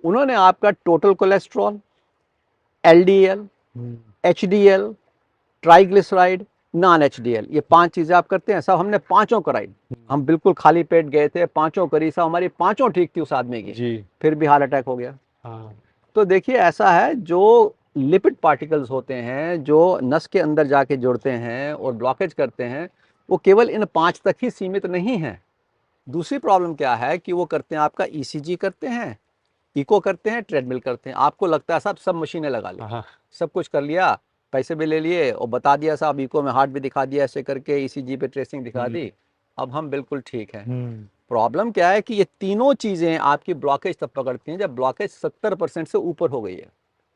उन्होंने आपका total cholesterol, LDL, HDL, triglyceride, non HDL, ये 5 चीजें आप करते हैं। सब हमने पांचों कराई। हम बिल्कुल खाली पेट गए थे, पांचों करी, सब हमारी पांचों ठीक थी उस आदमी की। जी। फिर भी हार्ट अटैक हो गया। हाँ। तो देखिए ऐसा है, जो लिपिड पार्टिकल्स होते हैं जो नस के अंदर जाके जुड़ते हैं और ब्लॉकेज करते हैं, वो केवल इन 5 तक ही सीमित नहीं है। दूसरी प्रॉब्लम क्या है कि वो करते हैं आपका ईसीजी करते हैं, इको करते हैं, ट्रेडमिल करते हैं। आपको लगता है साहब सब मशीनें लगा ली, हाँ। सब कुछ कर लिया, पैसे भी ले लिए और बता दिया साहब, इको में हार्ट भी दिखा दिया, ऐसे करके ईसीजी पे ट्रेसिंग दिखा दी, अब हम बिल्कुल ठीक हैं। प्रॉब्लम क्या है कि ये तीनों चीजें आपकी ब्लॉकेज तब पकड़ती हैं जब ब्लॉकेज 70% से ऊपर हो गई है।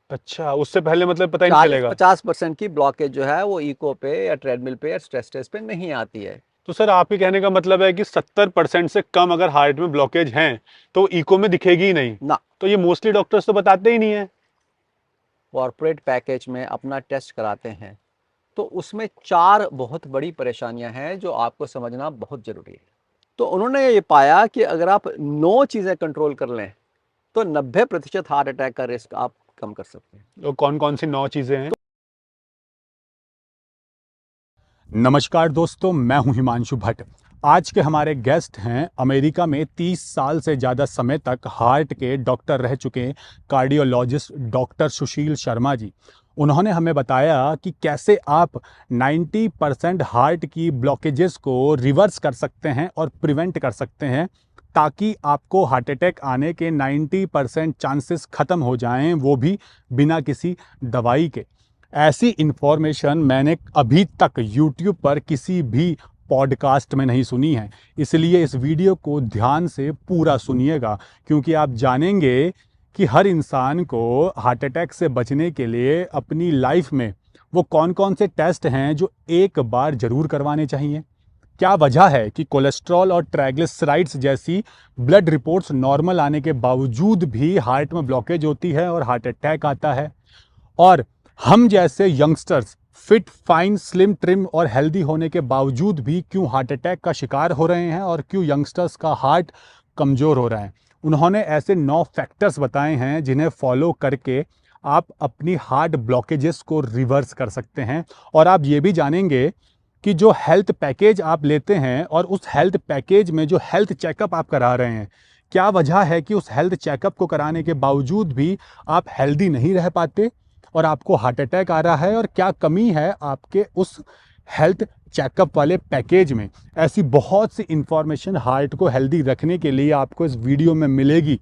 अच्छा, उससे पहले मतलब पता ही नहीं चलेगा। 40-50% की ब्लॉकेज जो है वो इको पे या ट्रेडमिल पे या स्ट्रेस टेस्ट पे नहीं आती है। तो सर आपके कहने का मतलब है कि 70% से कम अगर हार्ट में ब्लॉकेज हैं तो इको में दिखेगी ही नहीं। ना, तो ये मोस्टली डॉक्टर्स तो बताते ही नहीं है। कॉर्पोरेट पैकेज में अपना टेस्ट कराते हैं तो उसमें 4 बहुत बड़ी परेशानियां हैं जो आपको समझना बहुत जरूरी है। तो उन्होंने ये पाया कि अगर आप 9 चीजें कंट्रोल कर लें तो 90% हार्ट अटैक का रिस्क आप कम कर सकते हैं। तो कौन कौन सी 9 चीजें हैं? नमस्कार दोस्तों, मैं हूं हिमांशु भट्ट। आज के हमारे गेस्ट हैं अमेरिका में 30 साल से ज़्यादा समय तक हार्ट के डॉक्टर रह चुके कार्डियोलॉजिस्ट डॉक्टर सुशील शर्मा जी। उन्होंने हमें बताया कि कैसे आप 90% हार्ट की ब्लॉकेजेस को रिवर्स कर सकते हैं और प्रिवेंट कर सकते हैं, ताकि आपको हार्ट अटैक आने के 90% चांसेस ख़त्म हो जाएं, वो भी बिना किसी दवाई के। ऐसी इंफॉर्मेशन मैंने अभी तक यूट्यूब पर किसी भी पॉडकास्ट में नहीं सुनी है। इसलिए इस वीडियो को ध्यान से पूरा सुनिएगा, क्योंकि आप जानेंगे कि हर इंसान को हार्ट अटैक से बचने के लिए अपनी लाइफ में वो कौन कौन से टेस्ट हैं जो एक बार ज़रूर करवाने चाहिए। क्या वजह है कि कोलेस्ट्रॉल और ट्राइग्लिसराइड्स जैसी ब्लड रिपोर्ट्स नॉर्मल आने के बावजूद भी हार्ट में ब्लॉकेज होती है और हार्ट अटैक आता है। और हम जैसे youngsters fit, fine, slim, trim और हेल्दी होने के बावजूद भी क्यों हार्ट अटैक का शिकार हो रहे हैं और क्यों यंगस्टर्स का हार्ट कमज़ोर हो रहा है। उन्होंने ऐसे 9 फैक्टर्स बताए हैं जिन्हें फॉलो करके आप अपनी हार्ट ब्लॉकेजेस को रिवर्स कर सकते हैं। और आप ये भी जानेंगे कि जो हेल्थ पैकेज आप लेते हैं और उस हेल्थ पैकेज में जो हेल्थ चेकअप आप करा रहे हैं, क्या वजह है कि उस हेल्थ चेकअप को कराने के बावजूद भी आप हेल्दी नहीं रह पाते और आपको हार्ट अटैक आ रहा है, और क्या कमी है आपके उस हेल्थ चेकअप वाले पैकेज में। ऐसी बहुत सी इंफॉर्मेशन हार्ट को हेल्दी रखने के लिए आपको इस वीडियो में मिलेगी,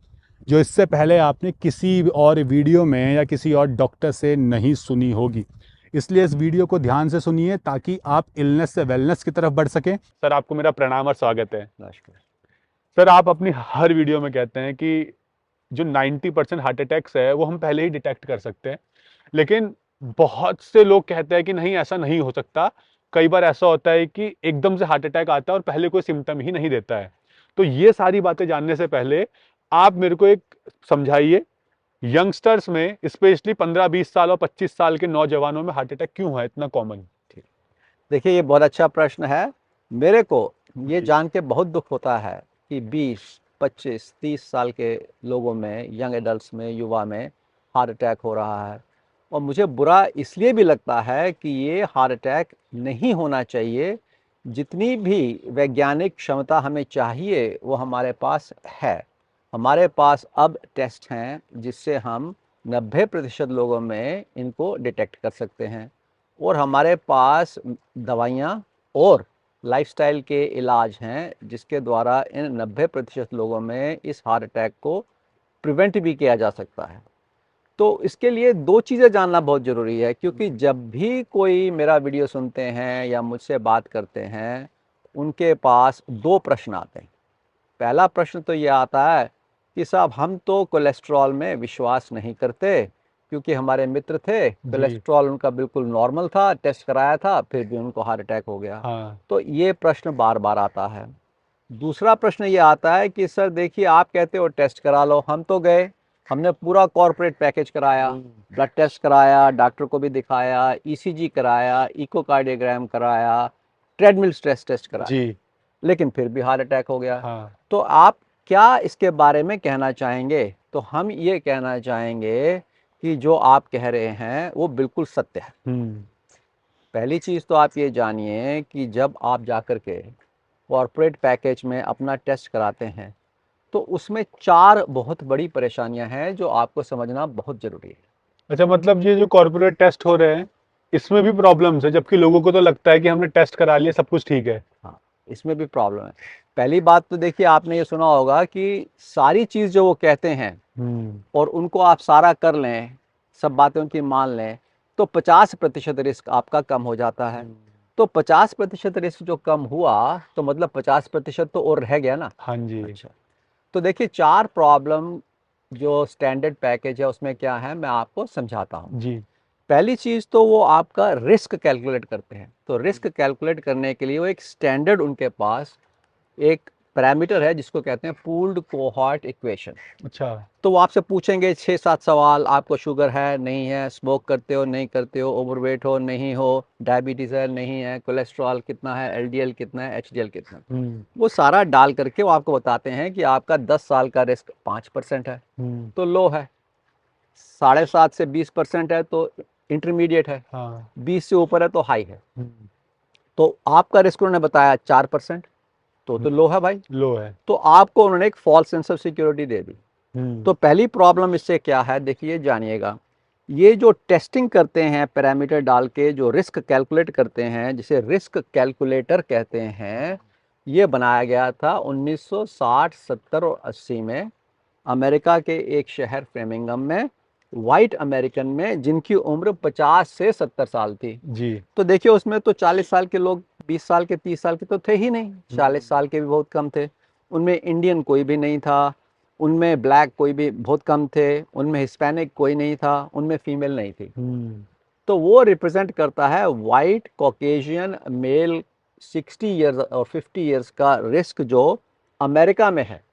जो इससे पहले आपने किसी और वीडियो में या किसी और डॉक्टर से नहीं सुनी होगी। इसलिए इस वीडियो को ध्यान से सुनिए ताकि आप इलनेस से वेलनेस की तरफ बढ़ सकें। सर आपको मेरा प्रणाम और स्वागत है। नमस्कार। सर आप अपनी हर वीडियो में कहते हैं कि जो 90% हार्ट अटैक्स है वो हम पहले ही डिटेक्ट कर सकते हैं, लेकिन बहुत से लोग कहते हैं कि नहीं, ऐसा नहीं हो सकता। कई बार ऐसा होता है कि एकदम से हार्ट अटैक आता है और पहले कोई सिम्टम ही नहीं देता है। तो ये सारी बातें जानने से पहले आप मेरे को एक समझाइए, यंगस्टर्स में स्पेशली 15-20 साल और 25 साल के नौजवानों में हार्ट अटैक क्यों है इतना कॉमन? ठीक, देखिए ये बहुत अच्छा प्रश्न है। मेरे को ये जी। जान के बहुत दुख होता है कि 20, 25, 30 साल के लोगों में, यंग एडल्ट्स में, युवा में हार्ट अटैक हो रहा है। और मुझे बुरा इसलिए भी लगता है कि ये हार्ट अटैक नहीं होना चाहिए। जितनी भी वैज्ञानिक क्षमता हमें चाहिए वो हमारे पास है। हमारे पास अब टेस्ट हैं जिससे हम 90% लोगों में इनको डिटेक्ट कर सकते हैं। और हमारे पास दवाइयाँ और लाइफस्टाइल के इलाज हैं जिसके द्वारा इन 90% लोगों में इस हार्ट अटैक को प्रिवेंट भी किया जा सकता है। तो इसके लिए 2 चीज़ें जानना बहुत ज़रूरी है, क्योंकि जब भी कोई मेरा वीडियो सुनते हैं या मुझसे बात करते हैं, उनके पास 2 प्रश्न आते हैं। पहला प्रश्न तो ये आता है कि साहब हम तो कोलेस्ट्रॉल में विश्वास नहीं करते, क्योंकि हमारे मित्र थे, जी। कोलेस्ट्रॉल उनका बिल्कुल नॉर्मल था, टेस्ट कराया था, फिर भी उनको हार्ट अटैक हो गया। हाँ। तो ये प्रश्न बार बार आता है। दूसरा प्रश्न ये आता है कि सर देखिए, आप कहते हो टेस्ट करा लो, हम तो गए, हमने पूरा कॉर्पोरेट पैकेज कराया, ब्लड टेस्ट कराया, डॉक्टर को भी दिखाया, ईसीजी कराया, इकोकार्डियोग्राम कराया, ट्रेडमिल स्ट्रेस टेस्ट कराया, जी। लेकिन फिर भी हार्ट अटैक हो गया। हाँ। तो आप क्या इसके बारे में कहना चाहेंगे? तो हम ये कहना चाहेंगे कि जो आप कह रहे हैं वो बिल्कुल सत्य है। पहली चीज़ तो आप ये जानिए कि जब आप जाकर के कॉर्पोरेट पैकेज में अपना टेस्ट कराते हैं तो उसमें 4 बहुत बड़ी परेशानियां हैं जो आपको समझना बहुत ज़रूरी है। अच्छा, मतलब ये जो कॉर्पोरेट टेस्ट हो रहे हैं इसमें भी प्रॉब्लम्स है, जबकि लोगों को तो लगता है कि हमने टेस्ट करा लिया, सब कुछ ठीक है। हाँ, इसमें भी प्रॉब्लम है। पहली बात तो देखिए, आपने ये सुना होगा कि सारी चीज़ जो वो कहते हैं और उनको आप सारा कर लें, सब बातें उनकी मान लें, तो 50% रिस्क आपका कम हो जाता है। तो 50% रिस्क जो कम हुआ तो मतलब 50% तो और रह गया ना। हाँ जी। अच्छा, तो देखिए 4 प्रॉब्लम जो स्टैंडर्ड पैकेज है उसमें क्या है, मैं आपको समझाता हूँ। जी। पहली चीज़ तो वो आपका रिस्क कैलकुलेट करते हैं। तो रिस्क कैलकुलेट करने के लिए वो एक स्टैंडर्ड उनके पास एक पैरामीटर है जिसको कहते हैं पूल्ड कोहॉर्ट इक्वेशन। अच्छा। तो वो आपसे पूछेंगे 6-7 सवाल, आपको शुगर है नहीं है, स्मोक करते हो नहीं करते हो, ओवरवेट हो नहीं हो, डायबिटीज़ है नहीं है, कोलेस्ट्रॉल कितना है, एलडीएल कितना है, एचडीएल कितना है। वो सारा डाल करके वो आपको बताते हैं कि आपका 10 साल का रिस्क 5% है तो लो है, 7.5 से 20% है तो इंटरमीडिएट है, हाँ। 20 से ऊपर है तो हाई है। तो आपका रिस्क उन्होंने बताया 4%, तो लो है भाई। लो है। तो आपको उन्होंने एक फॉल्स सेंस ऑफ सिक्योरिटी दे दी। तो पहली प्रॉब्लम इससे क्या है, देखिए जानिएगा। ये जो टेस्टिंग करते हैं पैरामीटर डाल के, जो रिस्क कैलकुलेट करते हैं, जिसे रिस्क कैलकुलेटर कहते हैं, ये बनाया गया था 1960, 70 और 80 में अमेरिका के एक शहर फ्रेमिंगम में, वाइट अमेरिकन में, जिनकी उम्र 50 से 70 साल थी। जी। तो देखिए उसमें तो 40 साल के लोग, 20 साल के, 30 साल के तो थे ही नहीं, 40 साल के भी बहुत कम थे। उनमें इंडियन कोई भी नहीं था, उनमें ब्लैक कोई भी बहुत कम थे, उनमें हिस्पैनिक कोई नहीं था, उनमें फीमेल नहीं थी। तो वो रिप्रेजेंट करता है वाइट कॉकेशियन मेल 60 ईयर्स और 50 ईयर्स का रिस्क जो अमेरिका में है।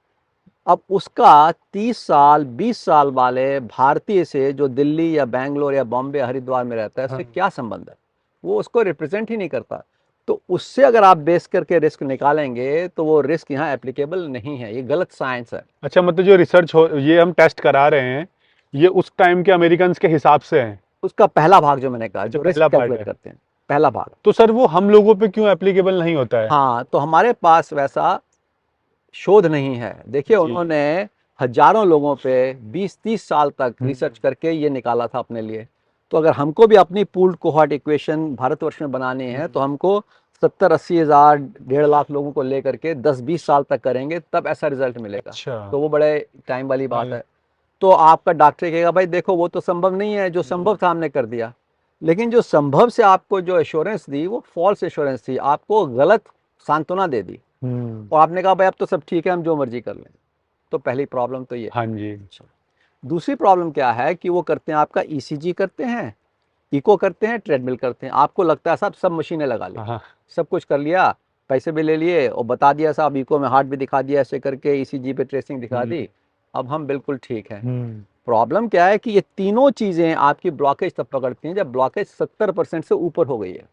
अब उसका 30 साल 20 साल वाले भारतीय से जो दिल्ली या बैंगलोर या बॉम्बे हरिद्वार में रहता है, उससे क्या संबंध है? वो उसको रिप्रेजेंट ही नहीं करता। तो उससे अगर आप बेस करके रिस्क निकालेंगे तो वो रिस्क यहाँ एप्लीकेबल नहीं है, ये गलत साइंस है। अच्छा, मतलब जो रिसर्च हो, ये हम टेस्ट करा रहे हैं, ये उस टाइम के अमेरिकन के हिसाब से है। उसका पहला भाग जो मैंने कहा, जो रिस्क पहला पार्ट कैलकुलेट है। करते हैं, पहला भाग। तो सर वो हम लोगों पे क्यों एप्लीकेबल नहीं होता है? हाँ, तो हमारे पास वैसा शोध नहीं है। देखिए जी। उन्होंने हजारों लोगों पे 20-30 साल तक रिसर्च करके ये निकाला था अपने लिए। तो अगर हमको भी अपनी पूल्ड कोहॉर्ट इक्वेशन भारतवर्ष में बनानी है तो हमको 70-80 हज़ार 1.5 लाख लोगों को लेकर के 10-20 साल तक करेंगे, तब ऐसा रिजल्ट मिलेगा। अच्छा। तो वो बड़े टाइम वाली बात है। तो आपका डॉक्टर कहेगा भाई देखो वो तो संभव नहीं है, जो संभव था हमने कर दिया। लेकिन जो संभव से आपको जो एश्योरेंस दी वो फॉल्स एश्योरेंस थी, आपको गलत सांत्वना दे दी और आपने कहा भाई अब तो सब ठीक है, हम जो मर्जी कर लें। तो पहली प्रॉब्लम तो ये। हाँ जी। दूसरी प्रॉब्लम क्या है कि वो करते हैं आपका ईसीजी करते हैं, इको करते हैं, ट्रेडमिल करते हैं। आपको लगता है साहब सब मशीनें लगा ली, हाँ। सब कुछ कर लिया, पैसे भी ले लिए और बता दिया साहब इको में हार्ट भी दिखा दिया, ऐसे करके ईसीजी पे ट्रेसिंग दिखा दी, अब हम बिल्कुल ठीक हैं। प्रॉब्लम क्या है कि ये तीनों चीज़ें आपकी ब्लॉकेज तब पकड़ती हैं जब ब्लॉकेज 70% से ऊपर हो गई है।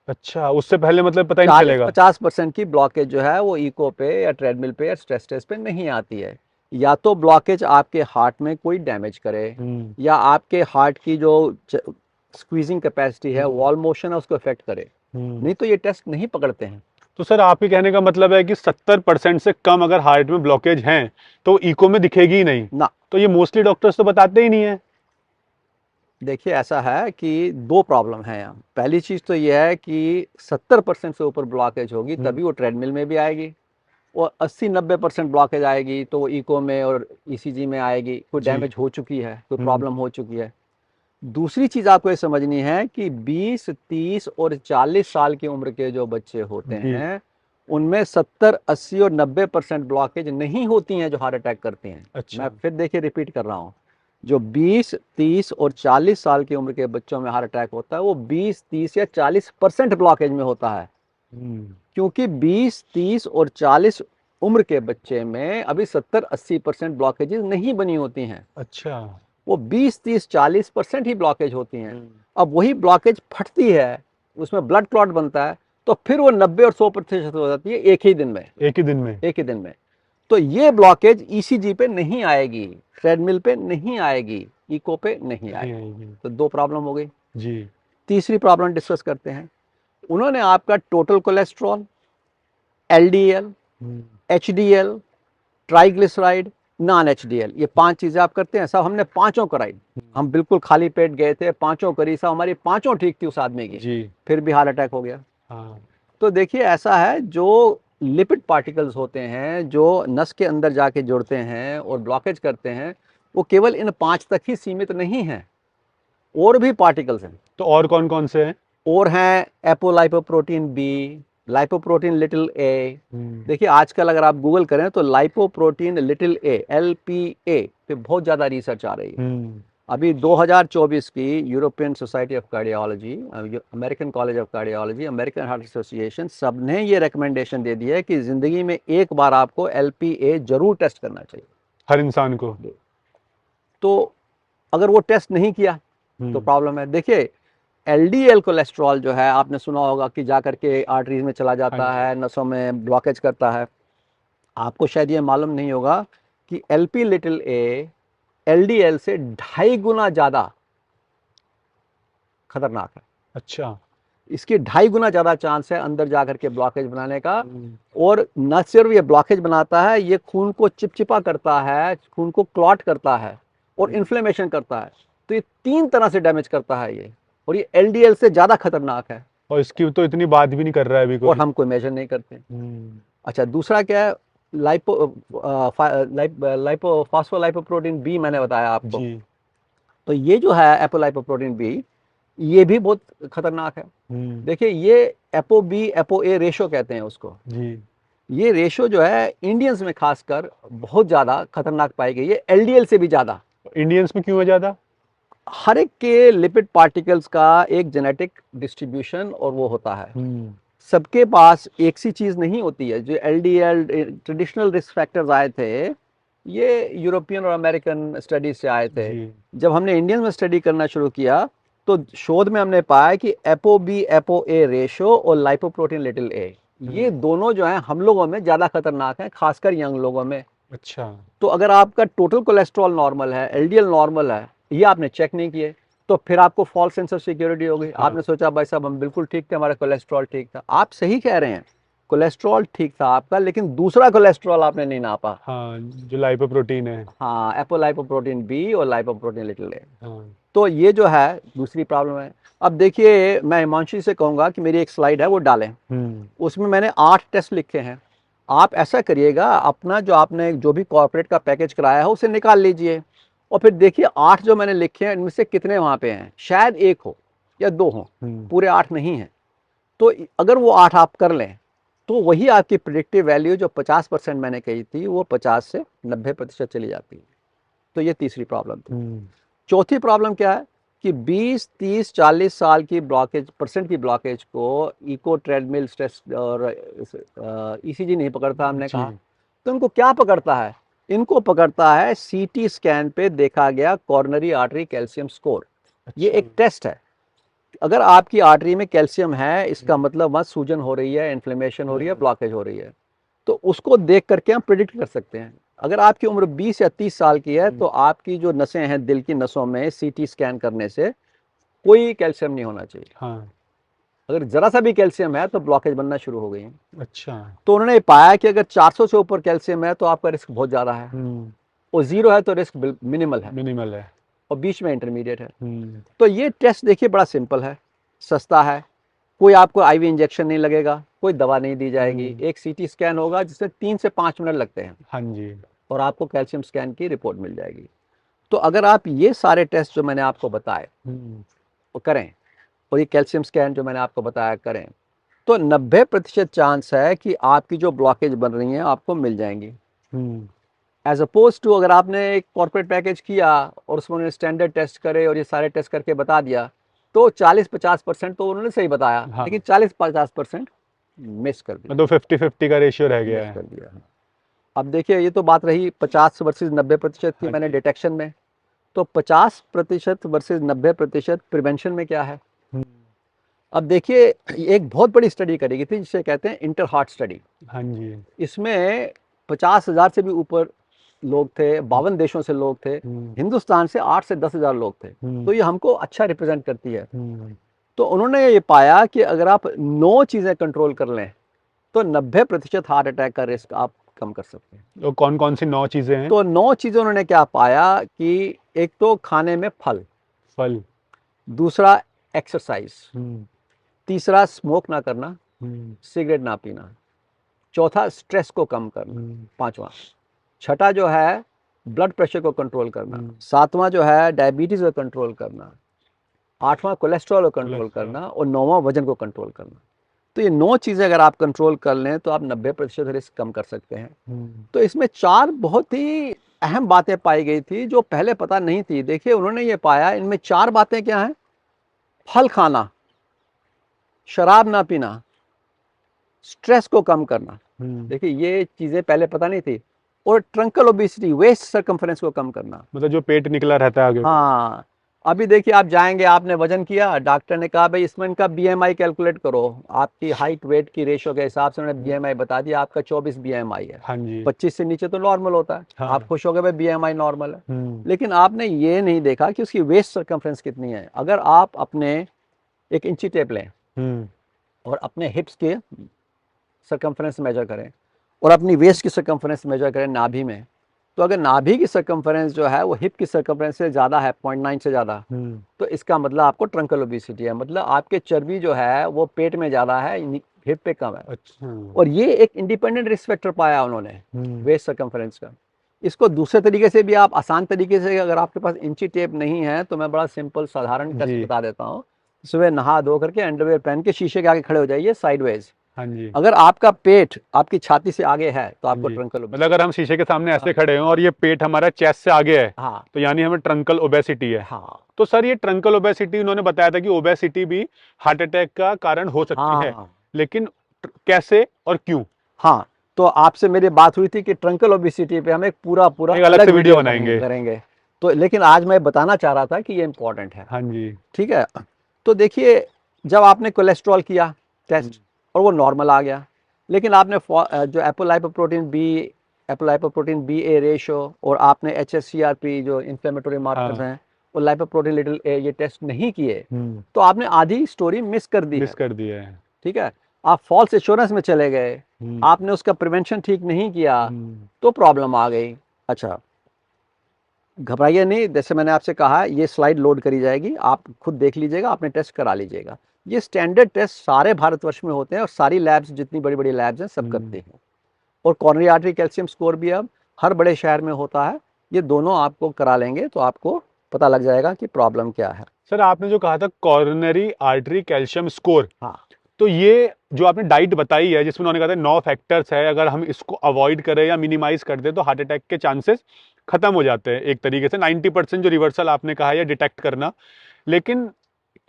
अच्छा, उससे पहले मतलब पता ही नहीं चलेगा। 40-50% की ब्लॉकेज जो है वो इको पे या ट्रेडमिल पे या स्ट्रेस टेस्ट पे नहीं आती है। या तो ब्लॉकेज आपके हार्ट में कोई डैमेज करे या आपके हार्ट की जो स्क्वीजिंग कैपेसिटी है, वॉल मोशन है, उसको इफेक्ट करे, नहीं तो ये टेस्ट नहीं पकड़ते हैं। तो सर आप ही कहने का मतलब है कि 70% से कम अगर हार्ट में ब्लॉकेज हैं तो इको में दिखेगी ही नहीं ना, तो ये मोस्टली डॉक्टर्स तो बताते ही नहीं है। देखिए ऐसा है कि 2 प्रॉब्लम है यहाँ। पहली चीज़ तो ये है कि 70% से ऊपर ब्लॉकेज होगी तभी वो ट्रेडमिल में भी आएगी, और 80-90% ब्लॉकेज आएगी तो वो इको में और ईसीजी में आएगी, कोई डैमेज हो चुकी है, कोई प्रॉब्लम हो चुकी है। दूसरी चीज़ आपको ये समझनी है कि 20, 30 और 40 साल की उम्र के जो बच्चे होते हैं उनमें 70, 80 और 90% ब्लॉकेज नहीं होती हैं जो हार्ट अटैक करती हैं। अच्छा। मैं फिर देखिए रिपीट कर रहा हूँ, जो 20, 30 और 40 साल की उम्र के बच्चों में हार्ट अटैक होता है वो 20, 30 या 40% ब्लॉकेज में होता है, क्योंकि 20, 30 और 40 उम्र के बच्चे में अभी 70-80% ब्लॉकेजेस नहीं बनी होती हैं। अच्छा। वो 20, 30, 40% ही ब्लॉकेज होती हैं। अब वही ब्लॉकेज फटती है, उसमें ब्लड क्लॉट बनता है, तो फिर वो 90 और 100% हो जाती है एक ही दिन में। एक ही दिन में। एक ही दिन में। तो ये ब्लॉकेज ईसीजी पे नहीं आएगी, ट्रेडमिल पे नहीं आएगी, इको पे नहीं आएगी। तो दो प्रॉब्लम हो गई जी। तीसरी प्रॉब्लम डिस्कस करते हैं। उन्होंने आपका total cholesterol, LDL, HDL, triglyceride, non HDL, ये 5 चीजें आप करते हैं। सब हमने पांचों कराई, हम बिल्कुल खाली पेट गए थे, पांचों करी, सब हमारी पांचों ठीक थी उस आदमी की, जी। फिर भी हार्ट अटैक हो गया। हाँ। तो देखिए ऐसा है, जो लिपिड पार्टिकल्स होते हैं जो नस के अंदर जाके जुड़ते हैं और ब्लॉकेज करते हैं, वो केवल इन 5 तक ही सीमित नहीं है, और भी पार्टिकल्स हैं। तो और कौन कौन से हैं? और हैं एपोलाइपोप्रोटीन बी, लाइपोप्रोटीन लिटिल ए। देखिए आजकल अगर आप गूगल करें तो लाइपोप्रोटीन लिटिल ए, LPA पे बहुत ज़्यादा रिसर्च आ रही है। अभी 2024 की European society of cardiology, American college of cardiology, American heart association, सब ने ये रिकमेंडेशन दे दी है कि ज़िंदगी में एक बार आपको LPA जरूर टेस्ट करना चाहिए, हर इंसान को। तो अगर वो टेस्ट नहीं किया तो प्रॉब्लम है। देखिए LDL कोलेस्ट्रॉल जो है, आपने सुना होगा कि जाकर के आर्टरीज में चला जाता है, नसों में ब्लॉकेज करता है। आपको शायद ये मालूम नहीं होगा कि LP लिटिल ए LDL से 2.5 गुना ज़्यादा खतरनाक है। अच्छा। इसकी 2.5 गुना ज़्यादा चांस है अंदर जाकर के ब्लॉकेज बनाने का। और न सिर्फ ये ब्लॉकेज बनाता है, ये खून को चिपचिपा करता है, खून को क्लॉट करता है और इन्फ्लेमेशन करता है। तो ये 3 तरह से डैमेज करता है ये, और ये LDL से ज़्यादा खतरनाक है। और इसकी तो इतनी बात भी नहीं कर रहा है अभी कोई, और हम कोई मेजर नहीं करते। अच्छा, दूसरा क्या है, लाइपोफॉस्फोलाइपोप्रोटीन बी, मैंने बताया आपको। जी। तो ये जो है एपोलाइपोप्रोटीन बी, ये भी बहुत खतरनाक है। देखिए ये एपो बी एपो ए रेशो कहते हैं उसको जी। ये रेशो जो है इंडियंस में खासकर बहुत ज्यादा खतरनाक पाई गई है, LDL से भी ज्यादा। इंडियंस में क्यों है ज्यादा? हर एक के लिपिड पार्टिकल्स का एक जेनेटिक डिस्ट्रीब्यूशन और वो होता है, सबके पास एक सी चीज नहीं होती है। जो LDL ट्रेडिशनल रिस्क फैक्टर्स आए थे, ये यूरोपियन और अमेरिकन स्टडीज से आए थे। जब हमने इंडियन में स्टडी करना शुरू किया तो शोध में हमने पाया कि एपो बी एपो ए रेशो और लाइपोप्रोटीन लिटिल ए, ये दोनों जो हैं हम लोगों में ज्यादा खतरनाक हैं, खासकर यंग लोगों में। अच्छा। तो अगर आपका टोटल कोलेस्ट्रॉल नॉर्मल है, LDL नॉर्मल है, ये आपने चेक नहीं किए, तो फिर आपको फॉल्स सेंस ऑफ सिक्योरिटी हो गई। आपने सोचा भाई साहब हम बिल्कुल ठीक थे, हमारा कोलेस्ट्रॉल ठीक था। आप सही कह रहे हैं, कोलेस्ट्रॉल ठीक था आपका, लेकिन दूसरा कोलेस्ट्रॉल आपने नहीं नापा। हाँ, जो लाइपोप्रोटीन है। हाँ, एपोलाइपोप्रोटीन बी और लाइपोप्रोटीन लिटिल ए। तो ये जो है दूसरी प्रॉब्लम है। अब देखिए मैं हिमांशु से कहूंगा कि मेरी एक स्लाइड है वो डालें, उसमें मैंने 8 टेस्ट लिखे हैं। आप ऐसा करिएगा, अपना जो आपने जो भी कॉर्पोरेट का पैकेज कराया है उसे निकाल लीजिए, और फिर देखिए 8 जो मैंने लिखे हैं इनमें से कितने वहाँ पे हैं। शायद 1 हो या 2 हो, पूरे 8 नहीं हैं। तो अगर वो 8 आप कर लें तो वही आपकी प्रिडिक्टिव वैल्यू जो 50% मैंने कही थी, वो 50 से 90% चली जाती है। तो ये तीसरी प्रॉब्लम थी। चौथी प्रॉब्लम क्या है कि 20, 30, 40 साल की परसेंट की ब्लॉकेज को इको, ट्रेडमिल, स्ट्रेस और ECG नहीं पकड़ता, हमने कहा। तो इनको क्या पकड़ता है? इनको पकड़ता है CT स्कैन पे देखा गया कॉर्नरी आर्टरी कैल्शियम स्कोर। ये एक टेस्ट है। अगर आपकी आर्टरी में कैल्शियम है, इसका मतलब वहाँ सूजन हो रही है, इन्फ्लेमेशन हो रही है, ब्लॉकेज हो रही है। तो उसको देख करके हम प्रिडिक्ट कर सकते हैं। अगर आपकी उम्र 20 या 30 साल की है तो आपकी जो नसें हैं, दिल की नसों में CT स्कैन करने से कोई कैल्शियम नहीं होना चाहिए। हाँ। अगर जरा सा भी कैल्शियम है तो ब्लॉकेज बनना शुरू हो गई है। अच्छा। तो उन्होंने पाया कि अगर 400 से ऊपर कैल्शियम है तो आपका रिस्क बहुत ज्यादा है, और 0 है तो रिस्क मिनिमल है, और बीच में इंटरमीडिएट है। तो ये टेस्ट देखिए बड़ा सिंपल है, सस्ता है, कोई आपको IV इंजेक्शन नहीं लगेगा, कोई दवा नहीं दी जाएगी। एक CT स्कैन होगा जिसमें 3 से 5 मिनट लगते हैं। हाँ जी। और आपको कैल्शियम स्कैन की रिपोर्ट मिल जाएगी। तो अगर आप ये सारे टेस्ट जो मैंने आपको बताए वो करें, और ये कैल्शियम स्कैन जो मैंने आपको बताया करें, तो 90% चांस है कि आपकी जो ब्लॉकेज बन रही है आपको मिल जाएंगी। एज अपोज टू अगर आपने एक कॉर्पोरेट पैकेज किया और उसमें स्टैंडर्ड टेस्ट करे और ये सारे टेस्ट करके बता दिया, तो 40-50% तो उन्होंने सही बताया, लेकिन 40-50% मिस कर दिया। तो 50-50 का रेशियो रह गया है। कर दिया। अब देखिए ये तो बात रही 50 वर्सेस 90% की मैंने डिटेक्शन में, तो 50% वर्सेस 90% प्रिवेंशन में क्या है। अब देखिए एक बहुत बड़ी स्टडी करी गई थी जिसे कहते हैं इंटर हार्ट स्टडी। हाँ जी। इसमें 50,000 से भी ऊपर लोग थे, 52 देशों से लोग थे, हिंदुस्तान से 8 से 10,000 लोग थे। तो ये हमको अच्छा रिप्रेजेंट करती है। तो उन्होंने ये पाया कि अगर आप 9 चीज़ें कंट्रोल कर लें तो 90% हार्ट अटैक का रिस्क आप कम कर सकते हैं। तो कौन कौन सी 9 चीजें हैं? तो 9 चीज़ें उन्होंने क्या पाया कि एक तो खाने में फल, फल, दूसरा एक्सरसाइज, तीसरा स्मोक ना करना, सिगरेट ना पीना, चौथा स्ट्रेस को कम करना, पांचवा, छठा जो है ब्लड प्रेशर को कंट्रोल करना, सातवां जो है डायबिटीज को कंट्रोल करना, आठवां कोलेस्ट्रॉल को कंट्रोल करना और नौवां वजन को कंट्रोल करना। तो ये 9 चीज़ें अगर आप कंट्रोल कर लें तो आप 90% रिस्क कम कर सकते हैं। तो इसमें 4 बहुत ही अहम बातें पाई गई थी जो पहले पता नहीं थी। देखिए उन्होंने ये पाया, इनमें 4 बातें क्या हैं? फल खाना, शराब ना पीना, स्ट्रेस को कम करना, देखिए ये चीज़ें पहले पता नहीं थी, और ट्रंकल ओबेसिटी, वेस्ट सर्कम्फ्रेंस को कम करना। मतलब जो पेट निकला रहता है आगे। हाँ, अभी देखिए आप जाएंगे, आपने वजन किया, डॉक्टर ने कहा भाई इसमें इनका बीएमआई कैलकुलेट करो, आपकी हाइट वेट की रेशो के हिसाब से उन्होंने बीएमआई बता दिया, आपका 24 बीएमआई है। हाँ जी। 25 से नीचे तो नॉर्मल होता है। हाँ। आप खुश हो गए भाई बीएमआई नॉर्मल है। लेकिन आपने ये नहीं देखा कि उसकी वेस्ट सर्कम्फ्रेंस कितनी है। अगर आप अपने एक इंची टेप लें और अपने हिप्स के सर्कम्फ्रेंस मेजर करें और अपनी वेस्ट की सर्कम्फ्रेंस मेजर करें नाभि में, तो अगर नाभि की सर्कम्फ्रेंस जो है वो हिप की सर्कम्फ्रेंस से ज़्यादा है, 0.9 से ज़्यादा, तो इसका मतलब आपको ट्रंकल ओबेसिटी है, मतलब आपके चर्बी जो है वो पेट में ज़्यादा है, हिप पे कम है। अच्छा। और ये एक इंडिपेंडेंट रिस्क फैक्टर पाया उन्होंने वेस्ट सर्कम्फ्रेंस का। इसको दूसरे तरीके से भी आप आसान तरीके से, अगर आपके पास इंची टेप नहीं है तो मैं बड़ा सिंपल साधारण टेस्ट बता देता हूँ। सुबह नहा धो करके अंडरवेयर पहन के शीशे के आगे खड़े हो जाइए साइडवेज। हाँ जी। अगर आपका पेट आपकी छाती से आगे है तो आपको ट्रंकल ओबेसिटी। मतलब अगर हम शीशे के सामने ऐसे खड़े हैं और ये पेट हमारा चेस्ट से आगे है, हाँ, तो यानी हमें ट्रंकल ओबेसिटी है। हाँ। तो सर ये ट्रंकल ओबेसिटी उन्होंने बताया था कि ओबेसिटी भी हार्ट अटैक का कारण हो सकती है, लेकिन कैसे और क्यों? हाँ, तो आपसे मेरी बात हुई थी कि ट्रंकल ओबेसिटी पे हम एक पूरा एक अलग से वीडियो बनाएंगे करेंगे। तो लेकिन आज मैं बताना चाह रहा था कि ये इम्पोर्टेंट है। हाँ जी। ठीक है, तो देखिए जब आपने कोलेस्ट्रॉल किया टेस्ट और वो नॉर्मल आ गया, लेकिन आपने जो एपोलाइपोप्रोटीन बी ए रेशो और आपने HSCRP जो इन्फ्लेमेटरी मार्कर्स हैं, और लाइपोप्रोटीन लिटिल ए, ये टेस्ट नहीं किए, तो आपने आधी स्टोरी मिस कर दी है। ठीक है, आप फॉल्स एश्योरेंस में चले गए, आपने उसका प्रिवेंशन ठीक नहीं किया, तो प्रॉब्लम आ गई। अच्छा, घबराइए नहीं, जैसे मैंने आपसे कहा ये स्लाइड लोड करी जाएगी, आप खुद देख लीजिएगा, आपने टेस्ट करा लीजिएगा। ये स्टैंडर्ड टेस्ट सारे भारतवर्ष में होते हैं और सारी लैब्स, जितनी बड़ी बड़ी लैब्स हैं, सब करते हैं। और कॉर्नरी आर्टरी कैल्शियम स्कोर भी अब हर बड़े शहर में होता है। ये दोनों आपको करा लेंगे तो आपको पता लग जाएगा कि प्रॉब्लम क्या है। सर आपने जो कहा था कॉर्नरी आर्टरी कैल्शियम स्कोर, हाँ, तो ये जो आपने डाइट बताई है जिसमें उन्होंने कहा था 9 फैक्टर्स है, अगर हम इसको अवॉइड करें या मिनिमाइज कर दें तो हार्ट अटैक के चांसेस खत्म हो जाते हैं एक तरीके से। 90% जो रिवर्सल आपने कहा है या डिटेक्ट करना, लेकिन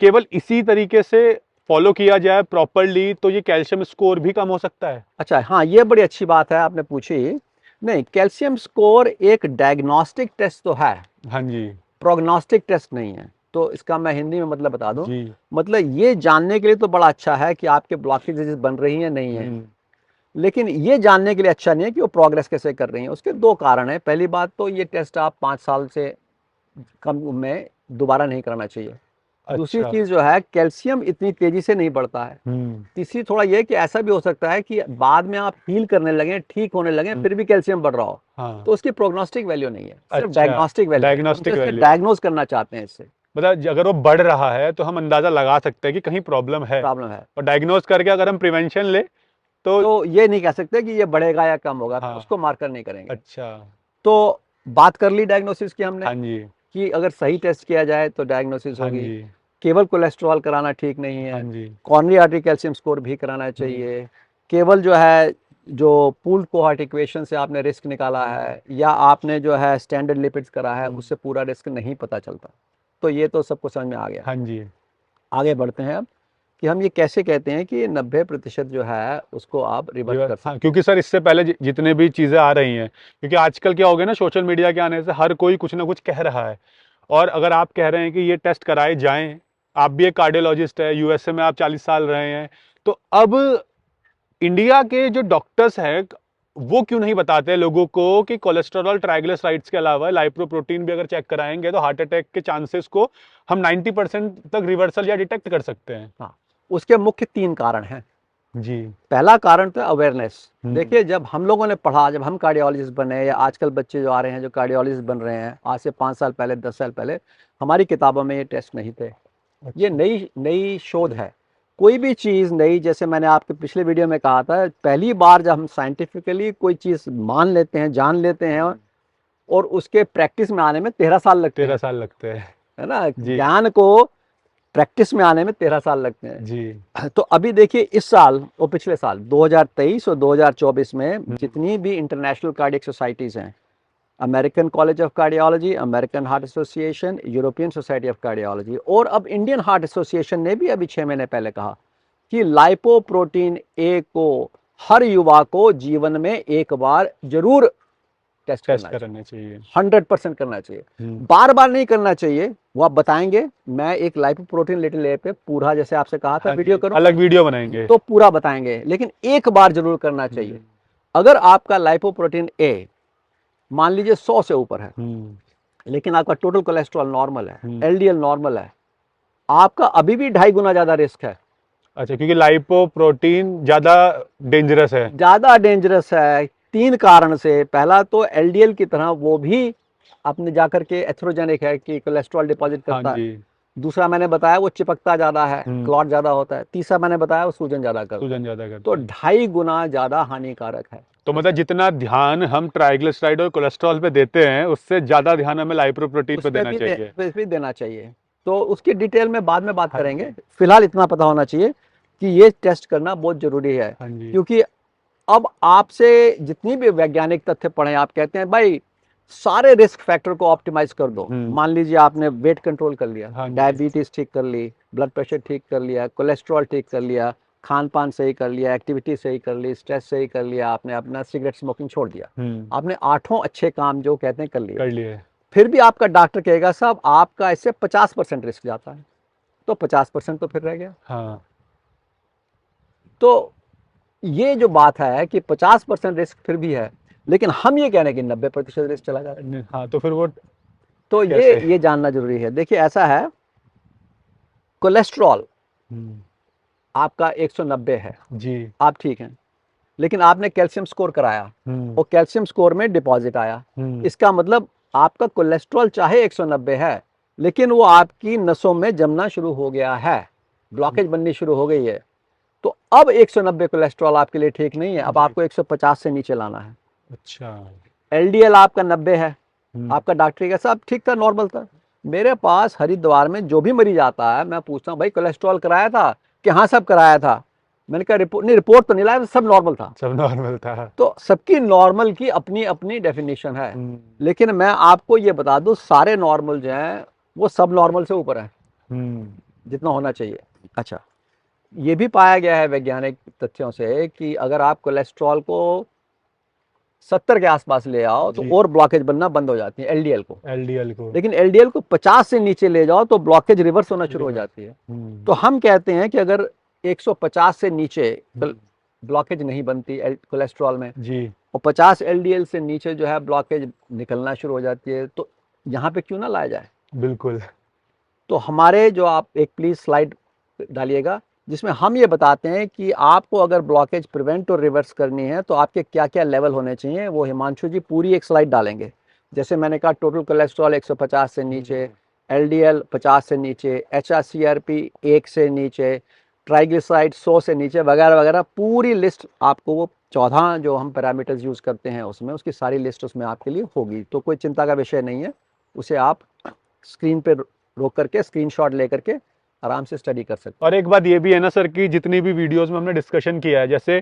केवल इसी तरीके से फॉलो किया जाए प्रॉपरली तो ये कैल्शियम स्कोर भी कम हो सकता है? अच्छा, हाँ, ये बड़ी अच्छी बात है आपने पूछी। नहीं, कैल्शियम स्कोर एक डायग्नोस्टिक टेस्ट तो है। हाँ जी। प्रोग्नोस्टिक टेस्ट नहीं है। तो इसका मैं हिंदी में मतलब बता दूं, मतलब ये जानने के लिए तो बड़ा अच्छा है कि आपके ब्लॉकेजेस बन रही हैं नहीं है, लेकिन ये जानने के लिए अच्छा नहीं है कि वो प्रोग्रेस कैसे कर रही हैं। उसके 2 कारण हैं। पहली बात तो ये टेस्ट आप 5 साल से कम में दोबारा नहीं कराना चाहिए। दूसरी चीज जो है, कैल्शियम इतनी तेजी से नहीं बढ़ता है। तीसरी थोड़ा ये कि ऐसा भी हो सकता है कि बाद में आप हील करने लगे, ठीक होने लगे, फिर भी कैल्शियम बढ़ रहा हो, तो उसकी प्रोग्नोस्टिक वैल्यू नहीं है, सिर्फ डायग्नोस्टिक वैल्यू, डायग्नोज करना चाहते हैं इससे। मतलब अगर वो बढ़ रहा है तो हम अंदाजा लगा सकते हैं कि कहीं प्रॉब्लम है, और डायग्नोज करके अगर हम प्रिवेंशन ले तो ये नहीं कह सकते कि ये बढ़ेगा या कम होगा। हाँ, उसको मार्कर नहीं करेंगे। अच्छा, तो बात कर ली डायग्नोसिस की हमने। हाँ जी। कि अगर सही टेस्ट किया जाए तो डायग्नोसिस होगी। केवल कोलेस्ट्रॉल कराना ठीक नहीं है। कॉर्नरी आर्टरी कैल्शियम स्कोर भी कराना चाहिए। केवल जो है, जो पूल्ड कोहॉर्ट इक्वेशन से आपने रिस्क निकाला है या आपने जो है स्टैंडर्ड लिपिड्स करा है, उससे पूरा रिस्क नहीं पता चलता। तो ये तो सबको समझ में आ गया। हाँ जी। आगे बढ़ते हैं अब कि हम ये कैसे कहते हैं कि 90% जो है उसको आप रिवर्स कर सकते हैं। क्योंकि सर इससे पहले जितने भी चीज़ें आ रही हैं, क्योंकि आजकल क्या हो गया ना, सोशल मीडिया के आने से हर कोई कुछ ना कुछ कह रहा है, और अगर आप कह रहे हैं कि ये टेस्ट कराए जाएं, आप भी एक कार्डियोलॉजिस्ट है, यूएसए में आप 40 साल रहे हैं, तो अब इंडिया के जो डॉक्टर्स हैं वो क्यों नहीं बताते लोगों को कि कोलेस्ट्रॉल ट्राइग्लिसराइड्स के अलावा लाइपोप्रोटीन भी अगर चेक कराएंगे तो हार्ट अटैक के चांसेस को हम 90% तक रिवर्सल या डिटेक्ट कर सकते हैं। हाँ, उसके मुख्य 3 कारण हैं। जी। पहला कारण तो अवेयरनेस। हम्म। देखिए, जब हम लोगों ने पढ़ा, जब हम कार्डियोलॉजिस्ट बने या आजकल बच्चे जो आ रहे हैं जो कार्डियोलॉजिस्ट बन रहे हैं, आज से 5 साल पहले 10 साल पहले हमारी किताबों में ये टेस्ट नहीं थे। ये अच्छा। नई नई शोध है। कोई भी चीज़ नई, जैसे मैंने आपके पिछले वीडियो में कहा था, पहली बार जब हम साइंटिफिकली कोई चीज़ मान लेते हैं, जान लेते हैं, और उसके प्रैक्टिस में आने में 13 साल लगते 13 हैं, साल लगते हैं। है ना। जी। ज्ञान को प्रैक्टिस में आने में 13 साल लगते हैं। जी। तो अभी देखिए, इस साल और पिछले साल 2023 और 2024 में जितनी भी इंटरनेशनल कार्डियक सोसाइटीज़ हैं, American college of cardiology, American heart association, European society of cardiology, और अब इंडियन हार्ट एसोसिएशन ने भी अभी 6 महीने पहले कहा कि लाइपोप्रोटीन ए को हर युवा को जीवन में एक बार जरूर टेस्ट करना चाहिए। 100% करना चाहिए। हम्म। बार बार नहीं करना चाहिए, वो आप बताएंगे। मैं एक लाइपोप्रोटीन लिटिल ए पे पूरा, जैसे आपसे कहा था, हाँ वीडियो जी, करूं अलग वीडियो बनाएंगे। तो पूरा बताएंगे, लेकिन एक बार जरूर करना चाहिए। अगर आपका लाइपोप्रोटीन ए मान लीजिए 100 से ऊपर है, लेकिन आपका टोटल कोलेस्ट्रॉल नॉर्मल है, एलडीएल नॉर्मल है, आपका अभी भी 2.5 गुना ज्यादा रिस्क है। अच्छा, क्योंकि लाइपोप्रोटीन ज्यादा डेंजरस है। ज्यादा डेंजरस है 3 कारण से। पहला तो एलडीएल की तरह वो भी अपने जाकर के एथ्रोजेनिक है कि कोलेस्ट्रॉल डिपॉजिट हाँ करता है। जी। दूसरा मैंने बताया वो चिपकता ज्यादा है, हम्म। क्लॉट ज्यादा होता है। तीसरा मैंने बताया वो सूजन ज्यादा करता है। सूजन ज्यादा करता तो है। 2.5 गुना ज्यादा हानिकारक है। तो मतलब जितना ध्यान हम ट्राइग्लिसराइड और कोलेस्ट्रॉल पे देते हैं, उससे ज्यादा ध्यान हमें लाइपोप्रोटीन पे उसमें देना भी चाहिए। भी देना चाहिए। तो उसकी डिटेल में बाद में बात हाँ करेंगे। जी। फिलहाल इतना पता होना चाहिए कि ये टेस्ट करना बहुत जरूरी है। हाँ जी। क्योंकि अब आपसे जितनी भी वैज्ञानिक तथ्य पढ़े, आप कहते हैं भाई सारे रिस्क फैक्टर को ऑप्टिमाइज कर दो। मान लीजिए आपने वेट कंट्रोल कर लिया, हाँ जी। डायबिटीज ठीक कर ली, ब्लड प्रेशर ठीक कर लिया, कोलेस्ट्रॉल ठीक कर लिया, खान पान सही कर लिया, एक्टिविटी सही कर ली, स्ट्रेस सही कर लिया, आपने अपना सिगरेट स्मोकिंग छोड़ दिया, आपने 8 अच्छे काम जो कहते हैं कर लिए। फिर भी आपका डॉक्टर कहेगा साहब आपका इससे 50% रिस्क जाता है, तो 50% तो फिर रह गया। हाँ। तो ये जो बात है कि 50% रिस्क फिर भी है, लेकिन हम ये कह रहे हैं कि 90% रिस्क चला जा रहा है। हाँ, तो फिर वो तो ये जानना जरूरी है। देखिए, ऐसा है, कोलेस्ट्रॉल आपका 190 है जी। आप ठीक हैं, लेकिन आपने कैल्शियम स्कोर कराया और कैल्शियम स्कोर में डिपॉजिट आया। इसका मतलब आपका कोलेस्ट्रॉल चाहे 190 है, लेकिन वो आपकी नसों में जमना शुरू हो गया है, ब्लॉकेज बननी शुरू हो गई है। तो अब 190 कोलेस्ट्रॉल आपके लिए ठीक नहीं है, अब आपको 150 से नीचे लाना है। अच्छा। एलडीएल आपका 90 है, आपका डॉक्टर का साहब ठीक था, नॉर्मल था। मेरे पास हरिद्वार में जो भी मरीज आता है, मैं पूछता हूँ भाई कोलेस्ट्रॉल कराया था कि हाँ सब कराया था। मैंने कहा रिपोर्ट नहीं, रिपोर्ट तो नहीं लाया, सब नॉर्मल था। सब नॉर्मल था। तो सबकी नॉर्मल की अपनी अपनी डेफिनेशन है, लेकिन मैं आपको ये बता दूं सारे नॉर्मल जो हैं वो सब नॉर्मल से ऊपर है जितना होना चाहिए। अच्छा, ये भी पाया गया है वैज्ञानिक तथ्यों से कि अगर आप कोलेस्ट्रॉल को 70 के आसपास ले आओ तो और ब्लॉकेज बनना बंद हो जाती है एलडीएल को। लेकिन एलडीएल को 50 से नीचे ले जाओ तो ब्लॉकेज रिवर्स होना शुरू हो जाती है। तो हम कहते हैं कि अगर 150 से नीचे ब्लॉकेज नहीं बनती कोलेस्ट्रॉल में जी, और 50 एलडीएल से नीचे जो है ब्लॉकेज निकलना शुरू हो जाती है, तो यहाँ पे क्यों ना लाया जाए। बिल्कुल। तो हमारे जो आप एक प्लीज स्लाइड डालिएगा जिसमें हम ये बताते हैं कि आपको अगर ब्लॉकेज प्रिवेंट और रिवर्स करनी है तो आपके क्या क्या लेवल होने चाहिए, वो हिमांशु जी पूरी एक स्लाइड डालेंगे। जैसे मैंने कहा टोटल कोलेस्ट्रॉल 150 से नीचे, एलडीएल 50 से नीचे, एचआरसीआरपी 1 से नीचे, ट्राइग्लिसराइड 100 से नीचे, वगैरह वगैरह पूरी लिस्ट आपको, वो 14 जो हम पैरामीटर्स यूज़ करते हैं उसमें, उसकी सारी लिस्ट उसमें आपके लिए होगी। तो कोई चिंता का विषय नहीं है, उसे आप स्क्रीन पे रोक करके स्क्रीनशॉट लेकर के आराम से स्टडी कर सकते हैं। और एक बात ये भी है ना सर कि जितनी भी वीडियोस में हमने डिस्कशन किया है, जैसे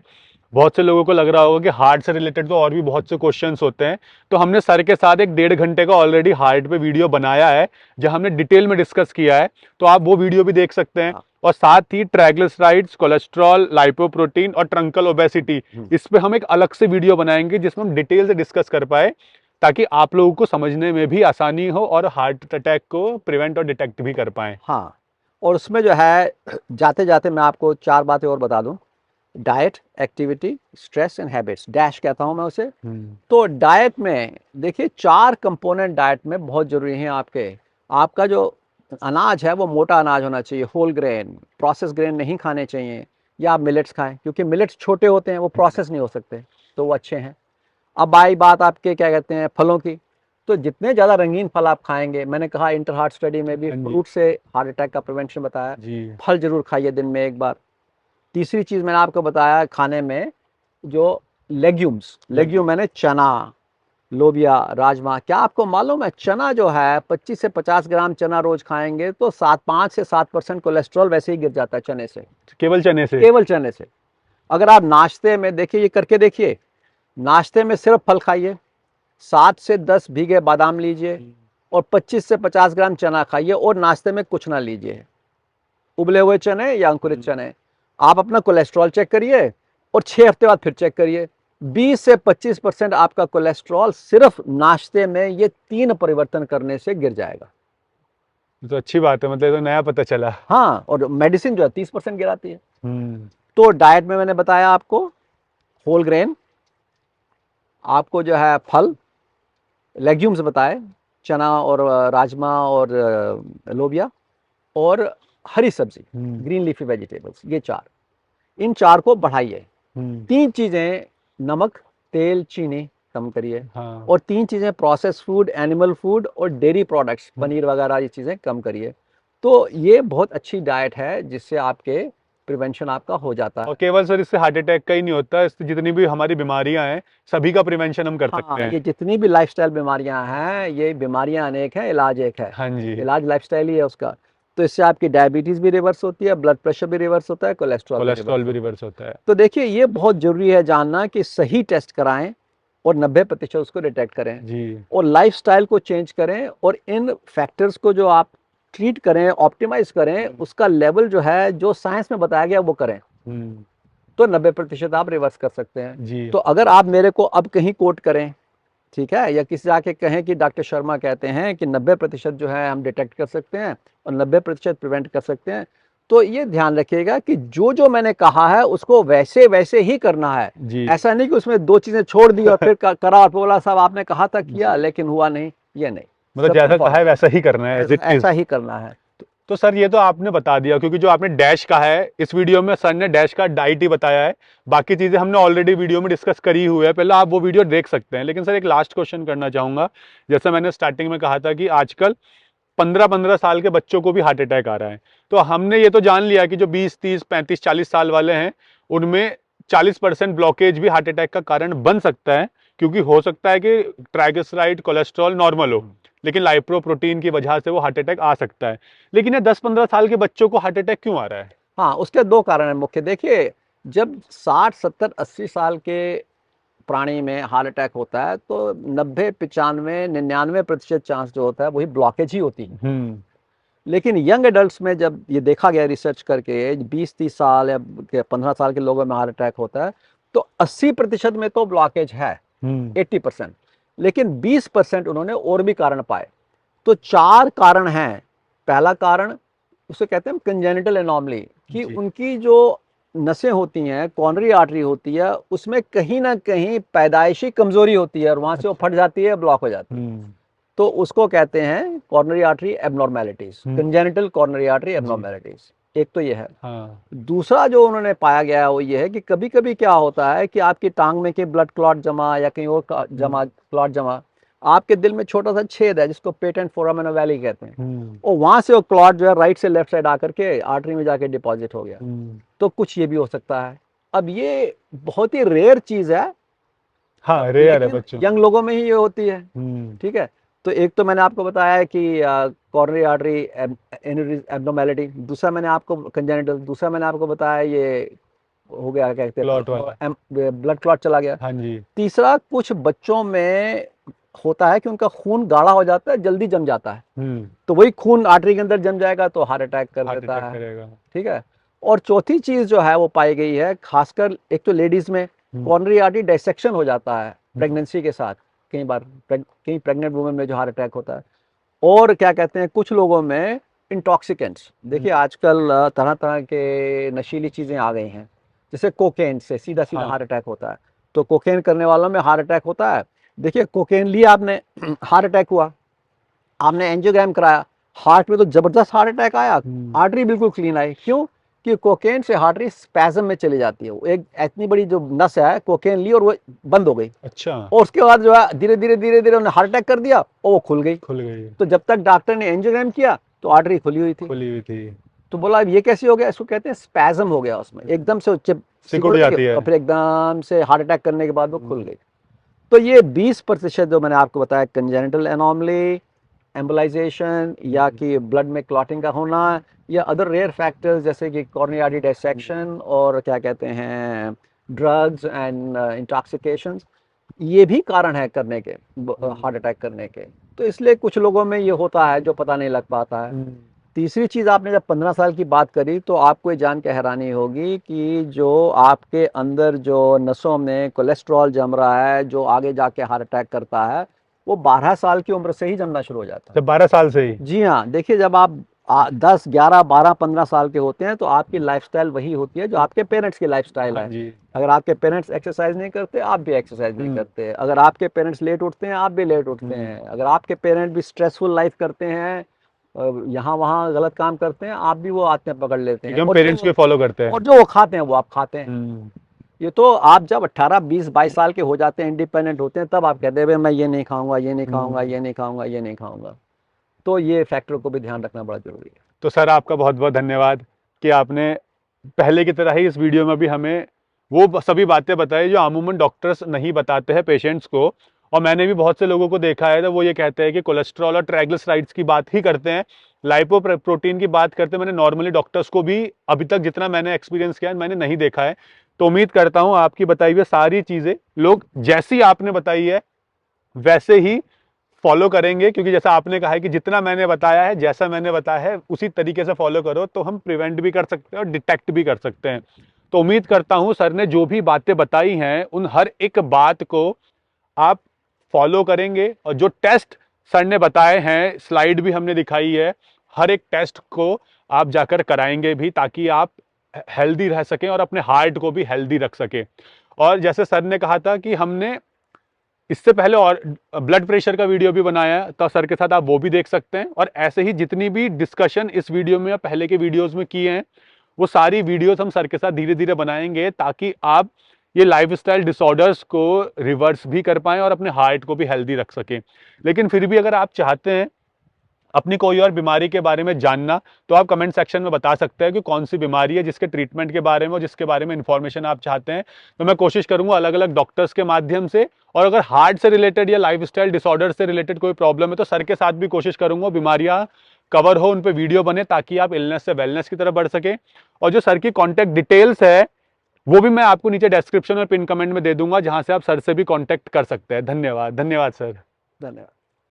बहुत से लोगों को लग रहा होगा कि हार्ट से रिलेटेड तो और भी बहुत से क्वेश्चंस होते हैं, तो हमने सर के साथ एक 1.5 घंटे का ऑलरेडी हार्ट पे वीडियो बनाया है जहां हमने डिटेल में डिस्कस किया है, तो आप वो वीडियो भी देख सकते हैं। और साथ ही ट्राइग्लिसराइड्स, कोलेस्ट्रॉल, लाइपोप्रोटीन और ट्रंकल ओबेसिटी, इस पे हम एक अलग से वीडियो बनाएंगे जिसमें हम डिटेल से डिस्कस कर पाए, ताकि आप लोगों को समझने में भी आसानी हो और हार्ट अटैक को प्रिवेंट और डिटेक्ट भी कर पाए। हाँ, और उसमें जो है जाते जाते मैं आपको 4 बातें और बता दूं। Diet, activity, stress and habits, dash कहता हूँ मैं उसे। तो डाइट में देखिए 4 कंपोनेंट डाइट में बहुत जरूरी हैं आपके। आपका जो अनाज है वो मोटा अनाज होना चाहिए, होल ग्रेन, प्रोसेस ग्रेन नहीं खाने चाहिए, या आप मिलेट्स खाएं, क्योंकि मिलेट्स छोटे होते हैं, वो प्रोसेस नहीं हो सकते, तो वो अच्छे हैं। अब आई बात आपके क्या कहते हैं फलों की, तो जितने ज़्यादा रंगीन फल आप खाएंगे, मैंने कहा इंटर हार्ट स्टडी में भी हाँ जी। फ्रूट से हार्ट अटैक का प्रिवेंशन बताया, जी। फल जरूर खाइए दिन में एक बार। तीसरी चीज़ मैंने आपको बताया खाने में, जो लेग्यूम्स, लेग्यूम मैंने चना, लोबिया, राजमा। क्या आपको मालूम है चना जो है 25 से 50 ग्राम चना रोज खाएंगे तो 5 से 7% कोलेस्ट्रॉल वैसे ही गिर जाता है चने से, केवल चने से? केवल चने से। अगर आप नाश्ते में देखिए, ये करके देखिए, नाश्ते में सिर्फ फल खाइए, 7 से 10 भीगे बादाम लीजिए और 25 से 50 ग्राम चना खाइए, और नाश्ते में कुछ ना लीजिए, उबले हुए चने या अंकुरित चने। आप अपना कोलेस्ट्रॉल चेक करिए और 6 हफ्ते बाद फिर चेक करिए, 20 से 25% आपका कोलेस्ट्रॉल सिर्फ नाश्ते में ये 3 परिवर्तन करने से गिर जाएगा। तो अच्छी बात है, मतलब तो नया पता चला। हाँ, और मेडिसिन जो है 30% गिराती है। हम्म। तो डाइट में मैंने बताया आपको होल ग्रेन, आपको जो है फल, लेग्यूम्स बताए, चना और राजमा और लोबिया, और हरी सब्जी, ग्रीन लीफी वेजिटेबल्स, ये 4, इन 4 को बढ़ाइए। 3 चीजें, नमक, तेल, चीनी कम करिए। हाँ। और 3 चीजें प्रोसेस फूड, एनिमल फूड और डेयरी प्रोडक्ट्स, पनीर वगैरह, ये चीजें कम करिए। तो ये बहुत अच्छी डाइट है जिससे आपके प्रिवेंशन आपका हो जाता है। और केवल सर इससे हार्ट अटैक का ही नहीं होता, इससे जितनी भी हमारी बीमारियां हैं सभी का प्रिवेंशन हम कर सकते हाँ, हैं। ये जितनी भी लाइफस्टाइल बीमारियां हैं, ये बीमारियां अनेक हैं, इलाज एक है। हाँ जी। इलाज लाइफस्टाइल ही है उसका। तो इससे आपकी डायबिटीज भी रिवर्स होती है, ब्लड प्रेशर भी रिवर्स होता है, कोलेस्ट्रॉल भी कोलेस्ट्रॉल भी रिवर्स रिवर्स होता है। तो देखिए ये बहुत जरूरी है जानना कि सही टेस्ट कराएं और 90% उसको डिटेक्ट करें, जी। और लाइफस्टाइल को चेंज करें, और इन फैक्टर्स को जो आप ट्रीट करें, ऑप्टिमाइज करें, उसका लेवल जो है, जो साइंस में बताया गया वो करें, तो 90% आप रिवर्स कर सकते हैं। जी। तो अगर आप मेरे को अब कहीं कोट करें, ठीक है, या किसी आके कहें कि डॉक्टर शर्मा कहते हैं कि 90% जो है हम डिटेक्ट कर सकते हैं और 90% प्रिवेंट कर सकते हैं, तो ये ध्यान रखिएगा कि जो जो मैंने कहा है उसको वैसे वैसे ही करना है। जी। ऐसा नहीं कि उसमें 2 चीजें छोड़ दी और फिर करा और बोला साहब आपने कहा था किया लेकिन हुआ नहीं, ये नहीं। मतलब जैसा कहा है वैसा ही करना है, ऐसा ही करना है। तो सर ये तो आपने बता दिया, क्योंकि जो आपने डैश कहा है इस वीडियो में सर ने डैश का डाइट ही बताया है, बाकी चीजें हमने ऑलरेडी वीडियो में डिस्कस करी हुई है, पहले आप वो वीडियो देख सकते हैं। लेकिन सर एक लास्ट क्वेश्चन करना चाहूंगा, जैसे मैंने स्टार्टिंग में कहा था कि आजकल 15-15 साल के बच्चों को भी हार्ट अटैक आ रहा है, तो हमने ये तो जान लिया कि जो 20, 30, 35, 40 साल वाले हैं उनमें 40% ब्लॉकेज भी हार्ट अटैक का कारण बन सकता है, क्योंकि हो सकता है कि ट्राइग्लिसराइड, कोलेस्ट्रॉल नॉर्मल हो, लेकिन लाइपोप्रोटीन की वजह से वो हार्ट अटैक आ सकता है। लेकिन ये 10-15 साल के बच्चों को हार्ट अटैक क्यों आ रहा है? हाँ, उसके 2 कारण हैं मुख्य। देखिए, जब 60, 70, 80 साल के प्राणी में हार्ट अटैक होता है तो 90, 95, 99% चांस जो होता है वही ब्लॉकेज ही होती है। लेकिन यंग एडल्ट्स में जब ये देखा गया रिसर्च करके, 20-30 साल या 15 साल के लोगों में हार्ट अटैक होता है, तो 80% में तो ब्लॉकेज है, 80%। लेकिन 20% उन्होंने और भी कारण पाए। तो 4 कारण हैं। पहला कारण उसे कहते हैं कंजेनिटल एनॉमली, कि उनकी जो नसें होती हैं, कॉर्नरी आर्टरी होती है, उसमें कहीं ना कहीं पैदाइशी कमजोरी होती है और वहां से वो फट जाती है, ब्लॉक हो जाती है। तो उसको कहते हैं coronary artery abnormalities, congenital coronary artery abnormalities. एक तो ये है। दूसरा जो उन्होंने पाया गया है वो ये है कि कभी कभी क्या होता है कि आपकी टांग में के ब्लड क्लॉट जमा या कहीं और जमा क्लॉट जमा, आपके दिल में छोटा सा छेद है जिसको पेटेंट फोरामेन वैली कहते हैं, और वहां से वो क्लॉट जो है राइट से लेफ्ट साइड आकर के आर्टरी में जाके डिपॉजिट हो गया। तो कुछ ये भी हो सकता है। अब ये बहुत ही रेयर चीज है, हाँ रेयर है बच्चों, यंग लोगों में ही ये होती है। ठीक है, तो एक तो मैंने आपको बताया है कि कॉर्नरी आर्टरी एब्नॉर्मेलिटी, दूसरा मैंने आपको कंजेनिटल, दूसरा मैंने आपको बताया ये हो गया क्या कहते हैं ब्लड क्लॉट चला गया। हाँ जी। तीसरा, कुछ बच्चों में होता है कि उनका खून गाढ़ा हो जाता है, जल्दी जम जाता है, तो वही खून आर्टरी के अंदर जम जाएगा तो हार्ट अटैक कर देता है। ठीक है, और चौथी चीज जो है वो पाई गई है, खासकर एक तो लेडीज में कॉर्नरी आर्टरी डायसेक्शन हो जाता है प्रेगनेंसी के साथ, कई बार कई प्रेग्नेंट वुमेन में जो हार्ट अटैक होता है। और क्या कहते हैं, कुछ लोगों में इंटॉक्सिकेंट्स, देखिए आजकल तरह तरह के नशीली चीजें आ गई हैं, जैसे कोकेन से सीधा सीधा हाँ। हार्ट अटैक होता है, तो कोकेन करने वालों में हार्ट अटैक होता है। देखिए कोकेन लिया आपने, हार्ट अटैक हुआ, आपने एंजियोग्राम कराया, हार्ट में तो जबरदस्त हार्ट अटैक आया, आर्टरी बिल्कुल क्लीन आई। क्यों? कि कोकेन से आर्टरी स्पैज्म में चली जाती है, वो एक इतनी बड़ी जो नस है, कोकेन ली और वो बंद हो गई, अच्छा, और उसके बाद जो है धीरे धीरे धीरे धीरे उन्होंने हार्ट अटैक कर दिया और वो खुल गई। खुल गई, तो जब तक डॉक्टर ने एंजियोग्राम किया तो आर्टरी खुली हुई थी। खुली हुई थी, तो बोला अब ये कैसे हो गया? इसको कहते हैं स्पैज्म हो गया, उसमें एकदम से सिकुड़ जाती है। और फिर एकदम से हार्ट अटैक करने के बाद वो खुल गई। तो ये 20% जो मैंने आपको बताया, कंजेनिटल एनोमली, एम्बोलाइजेशन, या कि ब्लड में क्लॉटिंग का होना, या अदर रेयर फैक्टर्स जैसे कि कॉर्निया आर्टरी डिसेक्शन और क्या कहते हैं ड्रग्स एंड इंटॉक्सिकेशंस, ये भी कारण है करने के, हार्ट अटैक करने के। तो इसलिए कुछ लोगों में ये होता है जो पता नहीं लग पाता है। तीसरी चीज़, आपने जब 15 साल की बात करी तो आपको ये जान के हैरानी होगी कि जो आपके अंदर जो नसों में कोलेस्ट्रॉल जम रहा है, जो आगे जाके हार्ट अटैक करता है, वो 12 साल की उम्र से ही जमना शुरू हो जाता है। जब 12 साल से ही? जी हाँ, देखिए जब आप 10, 11, 12, 15 साल के होते हैं तो आपकी लाइफस्टाइल वही होती है जो आपके पेरेंट्स की लाइफस्टाइल हाँ है। जी। अगर आपके पेरेंट्स एक्सरसाइज नहीं करते, आप भी एक्सरसाइज नहीं करते। अगर आपके पेरेंट्स लेट उठते हैं, आप भी लेट उठते हैं। अगर आपके पेरेंट्स भी स्ट्रेसफुल लाइफ करते हैं, यहाँ वहाँ गलत काम करते हैं, आप भी वो आदतें पकड़ लेते हैं। क्योंकि हम पेरेंट्स को फॉलो करते हैं। और जो वो खाते हैं वो आप खाते हैं। ये तो आप जब 18, 20, 22 साल के हो जाते हैं, इंडिपेंडेंट होते हैं, तब आप कहते हैं भाई मैं ये नहीं खाऊंगा, ये नहीं खाऊंगा, ये नहीं खाऊंगा, ये नहीं खाऊंगा। तो ये फैक्टर को भी ध्यान रखना बड़ा जरूरी है। तो सर आपका बहुत बहुत धन्यवाद कि आपने पहले की तरह ही इस वीडियो में भी हमें वो सभी बातें बताई जो अमूमन डॉक्टर्स नहीं बताते हैं पेशेंट्स को। और मैंने भी बहुत से लोगों को देखा है तो वो ये कहते हैं कि कोलेस्ट्रॉल और ट्राइग्लिसराइड्स की बात ही करते हैं, लाइपो प्रोटीन की बात करते हैं। मैंने नॉर्मली डॉक्टर्स को भी अभी तक जितना मैंने एक्सपीरियंस किया है मैंने नहीं देखा है। तो उम्मीद करता हूँ आपकी बताई हुई सारी चीज़ें लोग जैसी आपने बताई है वैसे ही फॉलो करेंगे, क्योंकि जैसा आपने कहा है कि जितना मैंने बताया है, जैसा मैंने बताया है उसी तरीके से फॉलो करो तो हम प्रिवेंट भी कर सकते हैं और डिटेक्ट भी कर सकते हैं। तो उम्मीद करता हूं सर ने जो भी बातें बताई हैं उन हर एक बात को आप फॉलो करेंगे, और जो टेस्ट सर ने बताए हैं, स्लाइड भी हमने दिखाई है, हर एक टेस्ट को आप जाकर कराएंगे भी ताकि आप हेल्दी रह सकें और अपने हार्ट को भी हेल्दी रख सकें। और जैसे सर ने कहा था कि हमने इससे पहले और ब्लड प्रेशर का वीडियो भी बनाया है, तो सर के साथ आप वो भी देख सकते हैं। और ऐसे ही जितनी भी डिस्कशन इस वीडियो में या पहले के वीडियोस में किए हैं वो सारी वीडियोस हम सर के साथ धीरे धीरे बनाएंगे ताकि आप ये लाइफस्टाइल डिसऑर्डर्स को रिवर्स भी कर पाएं और अपने हार्ट को भी हेल्दी रख सकें। लेकिन फिर भी अगर आप चाहते हैं अपनी कोई और बीमारी के बारे में जानना तो आप कमेंट सेक्शन में बता सकते हैं कि कौन सी बीमारी है जिसके ट्रीटमेंट के बारे में और जिसके बारे में इंफॉर्मेशन आप चाहते हैं। तो मैं कोशिश करूंगा अलग अलग डॉक्टर्स के माध्यम से, और अगर हार्ट से रिलेटेड या लाइफस्टाइल डिसऑर्डर से रिलेटेड कोई प्रॉब्लम है तो सर के साथ भी कोशिश करूंगा बीमारियां कवर हो, उन पर वीडियो बने ताकि आप इलनेस से वेलनेस की तरफ बढ़ सके। और जो सर की कॉन्टैक्ट डिटेल्स है वो भी मैं आपको नीचे डिस्क्रिप्शन और पिन कमेंट में दे दूंगा, जहां से आप सर से भी कॉन्टैक्ट कर सकते हैं। धन्यवाद, धन्यवाद सर। धन्यवाद।